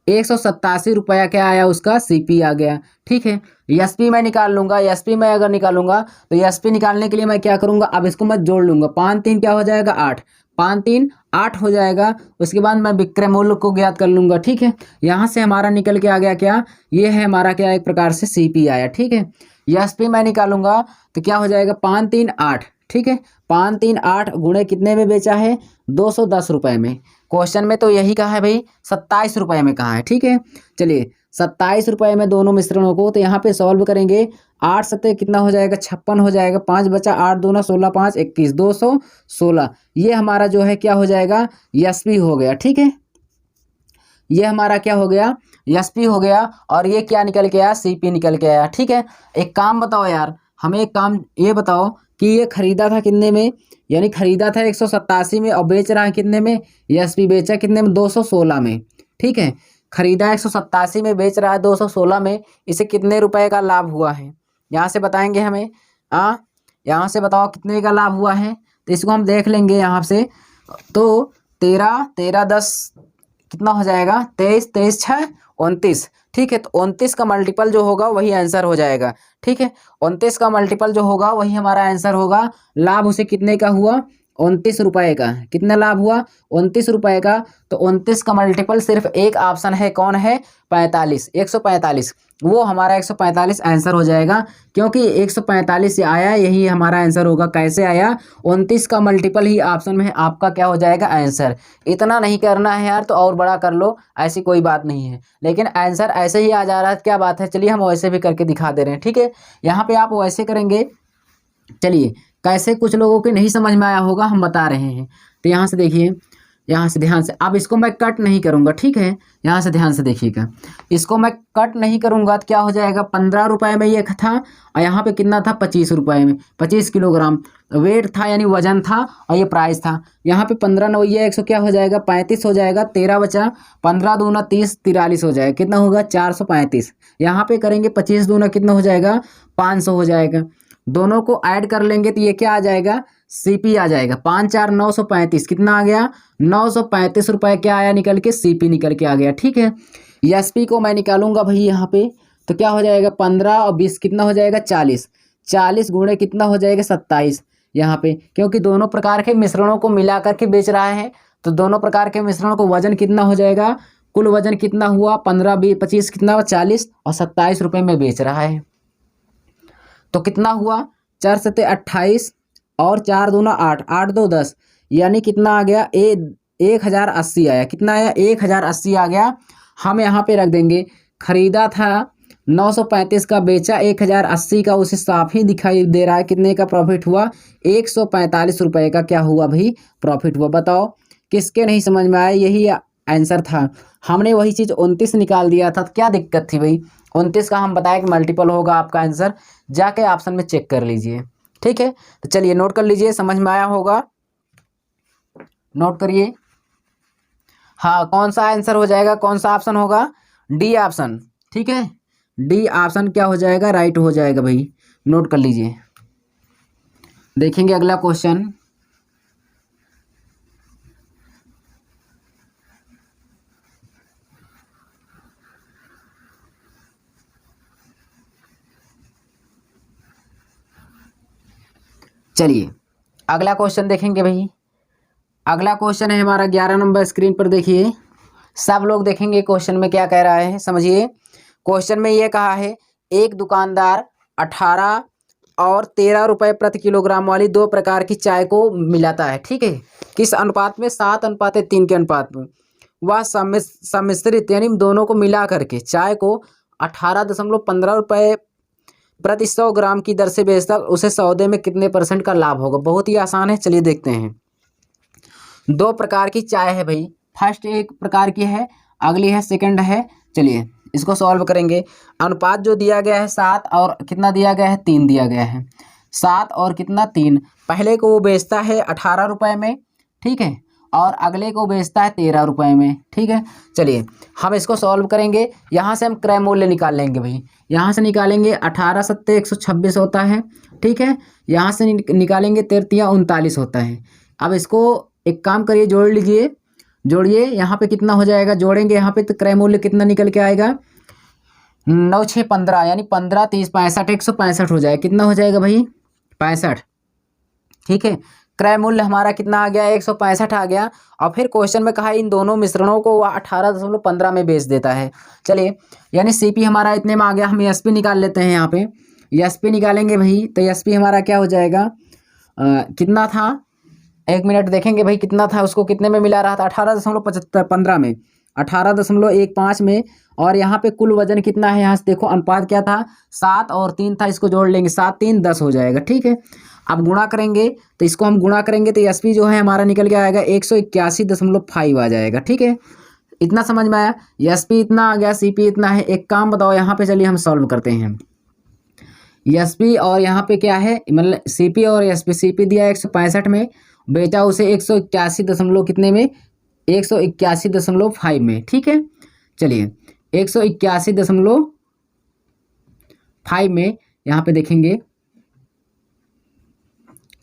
187 रुपया क्या आया उसका सीपी आ गया। ठीक है, एसपी मैं निकाल लूंगा, एसपी मैं अगर निकालूंगा तो एसपी निकालने के लिए मैं क्या करूंगा, अब इसको मैं जोड़ लूंगा, 5 3 क्या हो जाएगा 8, 5 3 8 हो जाएगा। उसके बाद मैं विक्रय मूल्य को ज्ञात कर लूंगा। ठीक है, यहाँ से हमारा निकल के आ गया क्या, ये है हमारा क्या एक प्रकार से सीपी आया। ठीक है, एसपी मैं निकालूंगा तो क्या हो जाएगा 5 3 8। ठीक है, 5 3 8 गुणे कितने में बेचा है 210 रुपये में। क्वेश्चन में तो यही कहा है भाई 27 रुपये में कहा है। ठीक है, चलिए 27 रुपये में दोनों मिश्रणों को, तो यहाँ पे सॉल्व करेंगे 8 सत्ते कितना हो जाएगा 56 हो जाएगा, 5 बचा 8 दूना 16 5 21 216, ये हमारा जो है क्या हो जाएगा एसपी हो गया। ठीक है, ये हमारा क्या हो गया एसपी हो गया, और ये क्या निकल के आया सीपी निकल के आया। ठीक है, एक काम बताओ यार, हमें एक काम ये बताओ कि ये खरीदा था कितने में, यानी खरीदा था 187 में और बेच रहा है कितने में, एसपी बेचा कितने में 216 में। ठीक है, खरीदा 187 में बेच रहा है 216 में, इसे कितने रुपए का लाभ हुआ है यहाँ से बताएंगे हमें। यहाँ से बताओ कितने का लाभ हुआ है, तो इसको हम देख लेंगे यहाँ से। तो 13 13 10 कितना हो जाएगा, 23 23 6 29। ठीक है, तो 29 का मल्टीपल जो होगा वही आंसर हो जाएगा। ठीक है, 29 का मल्टीपल जो होगा वही हमारा आंसर होगा। लाभ उसे कितने का हुआ, 29 रुपये का। कितना लाभ हुआ, 29 रुपये का। तो 29 का मल्टीपल सिर्फ एक ऑप्शन है, कौन है, 45, 145। वो हमारा 145 आंसर हो जाएगा, क्योंकि 145 आया, यही हमारा आंसर होगा। कैसे आया, 29 का मल्टीपल ही ऑप्शन में आपका क्या हो जाएगा, आंसर। इतना नहीं करना है यार, तो और बड़ा कर लो, ऐसी कोई बात नहीं है, लेकिन आंसर ऐसे ही आ जा रहा है, क्या बात है। चलिए हम वैसे भी करके दिखा दे रहे हैं। ठीक है, यहाँ पे आप वैसे करेंगे। चलिए, कैसे कुछ लोगों के नहीं समझ में आया होगा, हम बता रहे हैं। तो यहाँ से देखिए, यहाँ से ध्यान से, अब इसको मैं कट नहीं करूँगा। ठीक है, यहाँ से ध्यान से देखिएगा, इसको मैं कट नहीं करूँगा तो क्या हो जाएगा, 15 रुपये में ये था, और यहाँ पे कितना था, 25 रुपये में। 25 किलोग्राम वेट था, यानी वजन था, और ये प्राइस था। यहाँ पे 15 9 ये 100 क्या हो जाएगा, 35 हो जाएगा। 13 बचा, 15 दूना 30, 43 हो जाएगा। कितना होगा, 435। यहाँ पे करेंगे 25 दूना कितना हो जाएगा, 500 हो जाएगा। दोनों को ऐड कर लेंगे तो ये क्या आ जाएगा, सीपी आ जाएगा। 5 4 935, कितना आ गया, 935 रुपये क्या आया निकल के, सीपी निकल के आ गया। ठीक है, एसपी को मैं निकालूंगा भाई यहाँ पे, तो क्या हो जाएगा, 15 और 20 कितना हो जाएगा, 40। 40 गुणे कितना हो जाएगा, 27। यहाँ पे क्योंकि दोनों प्रकार के मिश्रणों को मिला करके बेच रहा है, तो दोनों प्रकार के मिश्रणों को वजन कितना हो जाएगा, कुल वजन कितना हुआ, 15 20 25 कितना, 40 और 27 रुपये में बेच रहा है। तो कितना हुआ, 4 सत्ते 28 और 4 दूना 8, 8 2 10, यानी कितना आ गया, 1080 आया। कितना आया, 1080 आ गया। हम यहाँ पे रख देंगे, खरीदा था 935 का, बेचा 1080 का, उसे साफ ही दिखाई दे रहा है कितने का प्रॉफिट हुआ, 145 रुपये का क्या हुआ भाई, प्रॉफिट हुआ। बताओ किसके नहीं समझ में आया, यही आंसर था। हमने वही चीज़ 29 निकाल दिया था, तो क्या दिक्कत थी भाई। 29 का हम बताया कि मल्टीपल होगा आपका आंसर, जाके ऑप्शन में चेक कर लीजिए। ठीक है, तो चलिए नोट कर लीजिए, समझ में आया होगा, नोट करिए। हाँ, कौन सा आंसर हो जाएगा, कौन सा ऑप्शन होगा, डी ऑप्शन। ठीक है, डी ऑप्शन क्या हो जाएगा, राइट हो जाएगा भाई, नोट कर लीजिए। देखेंगे अगला क्वेश्चन। चलिए अगला क्वेश्चन देखेंगे भाई। अगला क्वेश्चन है हमारा 11 नंबर, स्क्रीन पर देखिए, सब लोग देखेंगे क्वेश्चन में क्या कह रहा है, समझिए। क्वेश्चन में ये कहा है, एक दुकानदार 18 और 13 रुपये प्रति किलोग्राम वाली दो प्रकार की चाय को मिलाता है। ठीक है, किस अनुपात में, 7:3 के अनुपात में। वह सम्मिश्रित यानी दोनों को मिला करके चाय को 18.15 रुपये प्रति 100 ग्राम की दर से बेचता, उसे सौदे में कितने % का लाभ होगा। बहुत ही आसान है, चलिए देखते हैं। दो प्रकार की चाय है भाई, फर्स्ट एक प्रकार की है, अगली है सेकंड है। चलिए इसको सॉल्व करेंगे। अनुपात जो दिया गया है 7 और कितना दिया गया है, 3 दिया गया है। 7 और कितना, 3। पहले को वो बेचता है 18 रुपये में, ठीक है, और अगले को बेचता है 13 रुपये में। ठीक है, चलिए हम इसको सॉल्व करेंगे। यहाँ से हम क्रय मूल्य निकाल लेंगे भाई, यहाँ से निकालेंगे 18 सत्ते 126 होता है। ठीक है, यहाँ से निकालेंगे 13 39 होता है। अब इसको एक काम करिए, जोड़ लीजिए, जोड़िए, यहाँ पे कितना हो जाएगा, जोड़ेंगे यहाँ पे तो क्रय मूल्य कितना निकल के आएगा, 9 6 15, यानी 15 30 65, 165 हो जाएगा। कितना हो जाएगा भाई, 65। ठीक है, क्रय मूल्य हमारा कितना आ गया, 165 आ गया। और फिर क्वेश्चन में कहा इन दोनों मिश्रणों को वह 18.15 में बेच देता है। चलिए, यानी सीपी हमारा इतने में आ गया। हम एसपी निकाल लेते हैं। यहाँ पे एसपी निकालेंगे भाई, तो एसपी हमारा क्या हो जाएगा, कितना था, 1 मिनट देखेंगे भाई कितना था, उसको कितने में मिला रहा था, 18.15 में, 18.15 में। और यहाँ पे कुल वजन कितना है, यहाँ से देखो अनुपात क्या था, 7 और 3 था, इसको जोड़ लेंगे, 7 3 10 हो जाएगा। ठीक है, अब गुणा करेंगे, तो इसको हम गुणा करेंगे तो एसपी जो है हमारा निकल के आएगा 181.5 आ जाएगा। ठीक है, इतना समझ में आया, एसपी इतना आ गया, सीपी इतना है। एक काम बताओ, यहाँ पे चलिए हम सॉल्व करते हैं। एसपी और यहाँ पे क्या है, मतलब सीपी और एसपी, सीपी दिया 165 में, बेचा उसे 181 दशमलव कितने में, 181.5 में। ठीक है, चलिए 181.5 में यहाँ पे देखेंगे,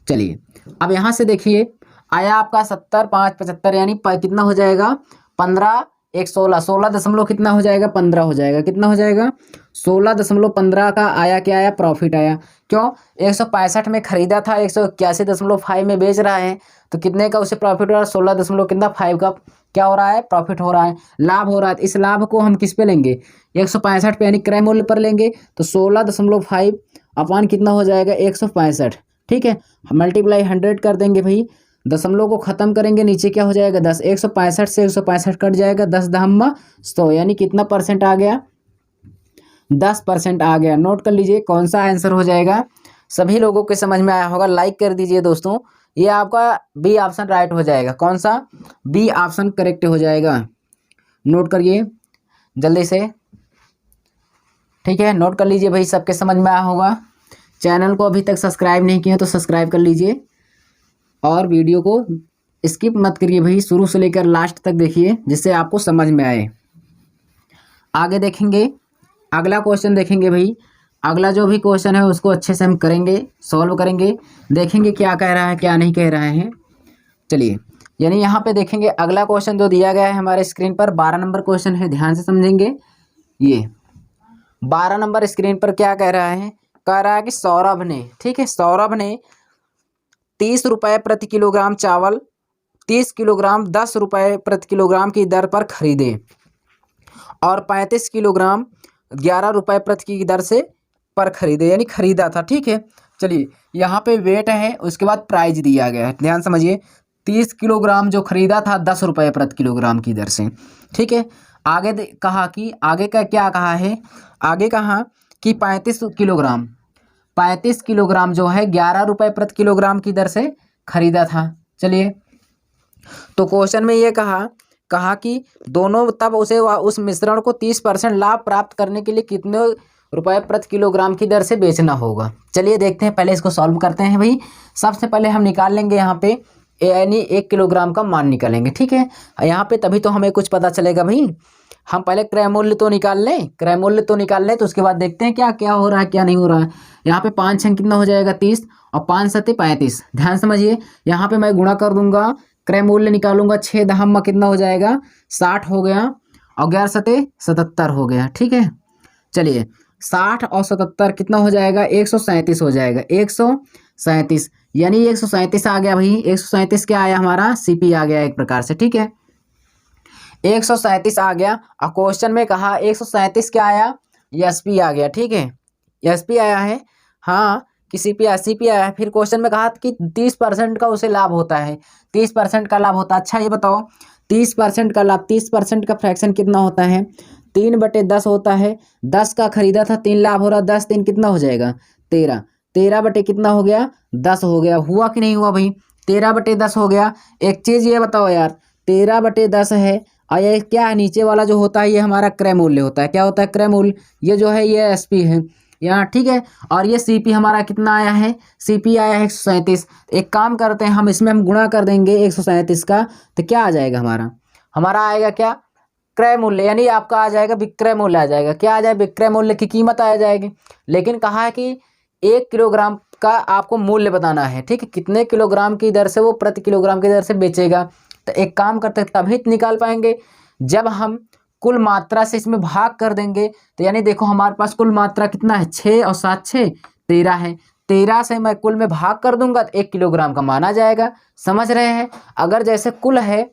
चलिए अब यहाँ से देखिए, आया आपका 70 5 75 यानी कितना हो जाएगा 15 1 16 16 दशमलव कितना हो जाएगा 15 हो जाएगा। कितना हो जाएगा 16.15 का आया, क्या आया प्रॉफिट आया। क्यों 165 में खरीदा था, 181.5 में बेच रहा है, तो कितने का उसे प्रॉफिट हो रहा है 16 दशमलव कितना 5 का क्या हो रहा है प्रॉफिट हो रहा है, लाभ हो रहा है। इस लाभ को हम किस पे लेंगे 165 पे यानी क्रय मूल्य पर लेंगे, तो 16.5 अपान कितना हो जाएगा 165। ठीक है, मल्टीप्लाई 100 कर देंगे भाई, दशमलव को खत्म करेंगे, नीचे क्या हो जाएगा 10, 165 से 165 कट जाएगा, 10 दहम्मा 100 यानी कितना परसेंट आ गया 10% आ गया। नोट कर लीजिए कौन सा आंसर हो जाएगा, सभी लोगों के समझ में आया होगा, लाइक कर दीजिए दोस्तों। ये आपका बी ऑप्शन राइट हो जाएगा। कौन सा बी ऑप्शन करेक्ट हो जाएगा, नोट करिए जल्दी से। ठीक है, नोट कर लीजिए भाई, सबके समझ में आया होगा। चैनल को अभी तक सब्सक्राइब नहीं किया तो सब्सक्राइब कर लीजिए और वीडियो को स्किप मत करिए भाई, शुरू से लेकर लास्ट तक देखिए जिससे आपको समझ में आए। आगे देखेंगे, अगला क्वेश्चन देखेंगे भाई। अगला जो भी क्वेश्चन है उसको अच्छे से हम करेंगे, सॉल्व करेंगे, देखेंगे क्या कह रहा है क्या नहीं कह रहा है। चलिए, यानी यहाँ पे देखेंगे अगला क्वेश्चन जो दिया गया है हमारे स्क्रीन पर 12 नंबर क्वेश्चन है, ध्यान से समझेंगे। ये 12 नंबर स्क्रीन पर क्या कह रहा है, कह रहा है कि सौरभ ने, ठीक है, सौरभ ने 30 रुपये प्रति किलोग्राम चावल 30 किलोग्राम 10 रुपये प्रति किलोग्राम की दर पर खरीदे और 35 किलोग्राम 11 रुपये प्रति की दर से पर खरीदे, यानी खरीदा था। ठीक है, चलिए यहाँ पे वेट है, उसके बाद प्राइस दिया गया है, ध्यान समझिए। 30 किलोग्राम जो खरीदा था 10 रुपये प्रति किलोग्राम की दर से। ठीक है, आगे कहा कि आगे का क्या कहा है, आगे कहा कि 35 किलोग्राम जो है 11 रुपये प्रति किलोग्राम की दर से खरीदा था। चलिए, तो क्वेश्चन में ये कहा कि दोनों तब उसे उस मिश्रण को 30% लाभ प्राप्त करने के लिए कितने रुपए प्रति किलोग्राम की दर से बेचना होगा। चलिए देखते हैं, पहले इसको सॉल्व करते हैं भाई। सबसे पहले हम निकाल लेंगे यहाँ पे यानी 1 किलोग्राम का मान निकालेंगे। ठीक है, यहाँ पे तभी तो हमें कुछ पता चलेगा भाई। हम पहले क्रय मूल्य तो निकाल लें, क्रय मूल्य तो निकाल लें, तो उसके बाद देखते हैं क्या क्या हो रहा है क्या नहीं हो रहा है। यहाँ पे 5 6 कितना हो जाएगा 30 और 5 7 35। ध्यान समझिए, यहाँ पे मैं गुणा कर दूंगा, क्रय मूल्य निकालूंगा, 6 दहम्मा कितना हो जाएगा 60 हो गया और 11 7 77 हो गया। ठीक है, चलिए 60 और 77 कितना हो जाएगा 137 हो जाएगा, 137 यानी 137 आ गया भाई। 137 क्या आया हमारा सीपी आ गया एक प्रकार से। ठीक है, 137 आ गया और क्वेश्चन में कहा 137 क्या आया एसपी आ गया। ठीक है, एसपी आया है, हाँ कि सीपी आया है। फिर क्वेश्चन में कहा कि 30% का उसे लाभ होता है, 30% का लाभ होता है। अच्छा ये बताओ 30% का लाभ, 30% का फ्रैक्शन कितना होता है 3/10 होता है। 10 का खरीदा था 3 लाभ हो रहा, 10 3 कितना हो जाएगा 13, 13 कितना हो गया 10 हो गया। हुआ कि नहीं हुआ भाई 13/10 हो गया। एक चीज़ ये बताओ यार 13/10 है और ये क्या है नीचे वाला जो होता है ये हमारा क्रय मूल्य होता है। क्या होता है क्रय मूल्य, ये जो है ये एसपी है यहाँ। ठीक है, और ये सीपी हमारा कितना आया है, सीपी आया है 137। एक काम करते हैं हम इसमें हम गुणा कर देंगे 137 का, तो क्या आ जाएगा हमारा आएगा क्या क्रय मूल्य, यानी आपका आ जाएगा विक्रय मूल्य आ जाएगा। क्या आ जाएगा विक्रय मूल्य की कीमत आ जाएगी। लेकिन कहा है कि 1 किलोग्राम का आपको मूल्य बताना है। ठीक है, कितने किलोग्राम की दर से वो प्रति किलोग्राम की दर से बेचेगा। तो एक काम करते तभी निकाल पाएंगे जब हम कुल मात्रा से इसमें भाग कर देंगे। तो यानी देखो हमारे पास कुल मात्रा कितना है 6 और 7 6 13 है। 13 से मैं कुल में भाग कर दूंगा तो 1 किलोग्राम का मान आ जाएगा। समझ रहे हैं, अगर जैसे कुल है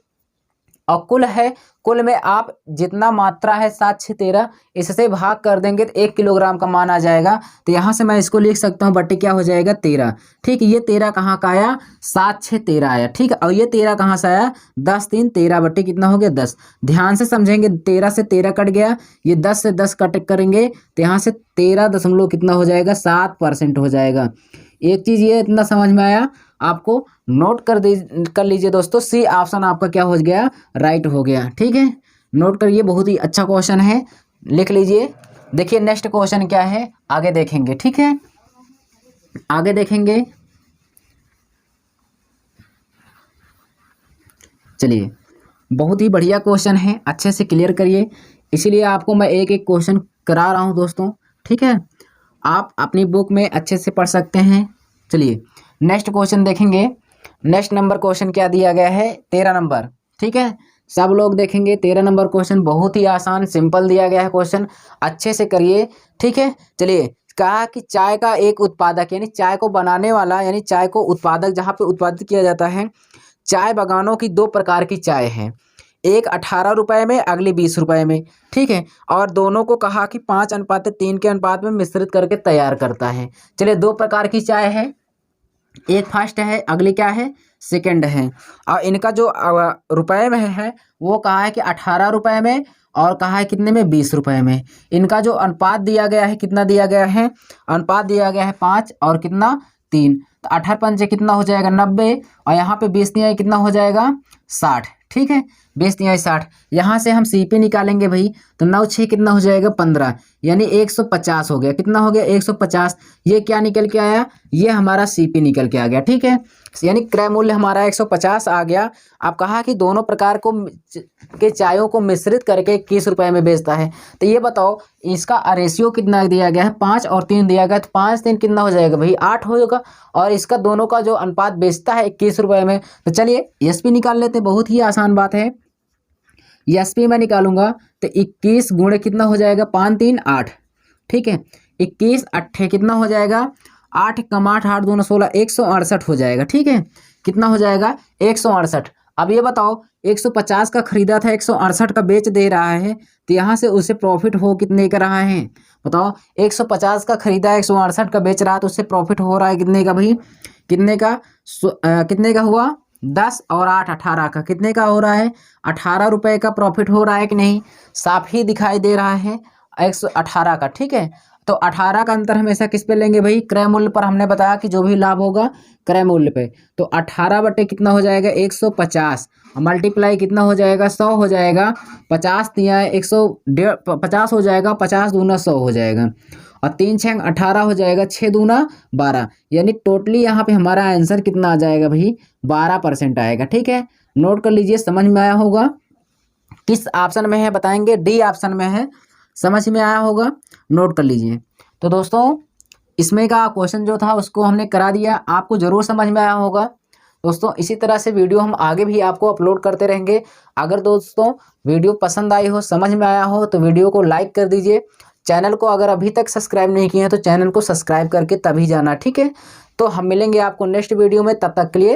और कुल है, कुल में आप जितना मात्रा है 7 6 13 इससे भाग कर देंगे तो 1 किलोग्राम का मान आ जाएगा। तो यहाँ से मैं इसको लिख सकता हूँ बट्टे क्या हो जाएगा 13। ठीक है, ये 13 कहाँ का आया 7 6 13 आया। ठीक है, और ये 13 कहाँ से आया 10 3 13 बट्टे कितना हो गया 10। ध्यान से समझेंगे 13 से 13 कट गया, ये 10 से 10 कट करेंगे तो यहाँ से 13 दशमलव कितना हो जाएगा 7% हो जाएगा। एक चीज़ ये इतना समझ में आया, आपको नोट कर लीजिए दोस्तों, सी ऑप्शन आपका क्या हो गया राइट हो गया। ठीक है, नोट करिए, बहुत ही अच्छा क्वेश्चन है, लिख लीजिए। देखिए नेक्स्ट क्वेश्चन क्या है आगे देखेंगे। ठीक है, आगे देखेंगे। चलिए, बहुत ही बढ़िया क्वेश्चन है, अच्छे से क्लियर करिए, इसीलिए आपको मैं एक एक क्वेश्चन करा रहा हूँ दोस्तों। ठीक है, आप अपनी बुक में अच्छे से पढ़ सकते हैं। चलिए नेक्स्ट क्वेश्चन देखेंगे। नेक्स्ट नंबर क्वेश्चन क्या दिया गया है, 13 नंबर। ठीक है, सब लोग देखेंगे 13 नंबर क्वेश्चन, बहुत ही आसान सिंपल दिया गया है क्वेश्चन, अच्छे से करिए। ठीक है, चलिए। कहा कि चाय का एक उत्पादक यानी चाय को बनाने वाला यानी चाय को उत्पादक जहाँ पे उत्पादित किया जाता है, चाय बागानों की दो प्रकार की चाय है, एक 18 रुपये में, अगली 20 रुपये में। ठीक है, और दोनों को कहा कि 5:3 के अनुपात में मिश्रित करके तैयार करता है। चलिए, दो प्रकार की चाय है, एक फर्स्ट है, अगली क्या है, सेकंड है। और इनका जो रुपए में है वो कहा है कि 18 रुपये में, और कहा है कितने में, 20 रुपये में। इनका जो अनुपात दिया गया है, कितना दिया गया है, अनुपात दिया गया है 5 और कितना 3, तो 18 पंचे कितना हो जाएगा 90, और यहाँ पे 20 दिया है कितना हो जाएगा 60। ठीक है, 20 दिया है 60, यहाँ से हम सीपी निकालेंगे भाई, तो 9 6 कितना हो जाएगा 15, यानी 150 हो गया। कितना हो गया 150, ये क्या निकल के आया, ये हमारा सीपी निकल के आ गया। ठीक है, यानी क्रय मूल्य हमारा 150 आ गया। अब कहा कि दोनों प्रकार को के चायों को मिश्रित करके 21 रुपये में बेचता है। तो ये बताओ इसका रेशियो कितना दिया गया है, 5 और 3 दिया गया है, तो 5 3 कितना हो जाएगा भाई 8 होगा, और इसका दोनों का जो अनुपात बेचता है 21 रुपये में। तो चलिए एसपी निकाल लेते हैं, बहुत ही आसान बात है। एसपी मैं निकालूंगा तो 21 गुणे कितना हो जाएगा 5 3 8। ठीक है, 21 8 कितना हो जाएगा 8 कम 8 8 दूना 16, 168 हो जाएगा। ठीक है, कितना हो जाएगा 168। अब ये बताओ 150 का खरीदा था, 168 का बेच दे रहा है, तो यहाँ से उसे प्रॉफिट हो कितने का रहा है बताओ। 150 का खरीदा है, 168 का बेच रहा है, तो उससे प्रॉफिट हो रहा है कितने का भाई, कितने का कितने का हुआ 10 और 8 18 का, कितने का हो रहा है 18 रुपये का प्रॉफिट हो रहा है कि नहीं, साफ ही दिखाई दे रहा है 118 का। ठीक है, तो 18 का अंतर हमेशा किस पे लेंगे भाई, क्रय मूल्य पर। हमने बताया कि जो भी लाभ होगा क्रय मूल्य पे, तो 18 बटे कितना हो जाएगा 150, मल्टीप्लाई कितना हो जाएगा 100 हो जाएगा, 50 दिया है 150 हो जाएगा, 50 दूना 100 हो जाएगा, और 3 6 18 हो जाएगा, 6 दूना 12, यानी टोटली यहाँ पे हमारा आंसर कितना आ जाएगा भाई 12% आएगा। ठीक है, नोट कर लीजिए, समझ में आया होगा। किस ऑप्शन में है बताएंगे, डी ऑप्शन में है, समझ में आया होगा, नोट कर लीजिए। तो दोस्तों इसमें का क्वेश्चन जो था उसको हमने करा दिया, आपको ज़रूर समझ में आया होगा। दोस्तों इसी तरह से वीडियो हम आगे भी आपको अपलोड करते रहेंगे। अगर दोस्तों वीडियो पसंद आई हो, समझ में आया हो, तो वीडियो को लाइक कर दीजिए। चैनल को अगर अभी तक सब्सक्राइब नहीं किए हैं तो चैनल को सब्सक्राइब करके तभी जाना। ठीक है, तो हम मिलेंगे आपको नेक्स्ट वीडियो में, तब तक के लिए